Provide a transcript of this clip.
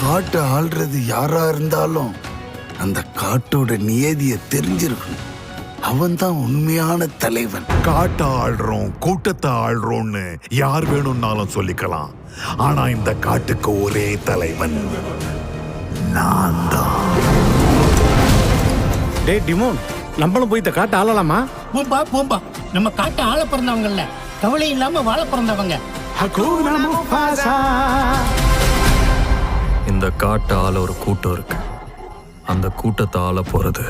காட்டை ஆள்றது யாரா இருந்தாலும் அந்த காட்டோட நியதியை தெரிஞ்சிருக்கணும். அவன் தான் உண்மையான தலைவன். காட்டை ஆள்றோம், கூட்டத்தை ஆள்றோம்னு யார் வேணும்னாலும் சொல்லிக்கலாம். ஆனா இந்த காட்டுக்கு ஒரே தலைவன் நான் தான். டே டிமோன், நம்மளும் போய் இந்த காட்டை ஆளலாமா? போம்பா நம்ம காட்டை ஆள பிறந்தவங்கல்ல, கவலை இல்லாம வாழ பிறந்தவங்க. இந்த காட்டை ஆள ஒரு கூட்டம் இருக்கு. அந்த கூட்டத்தை ஆள போறது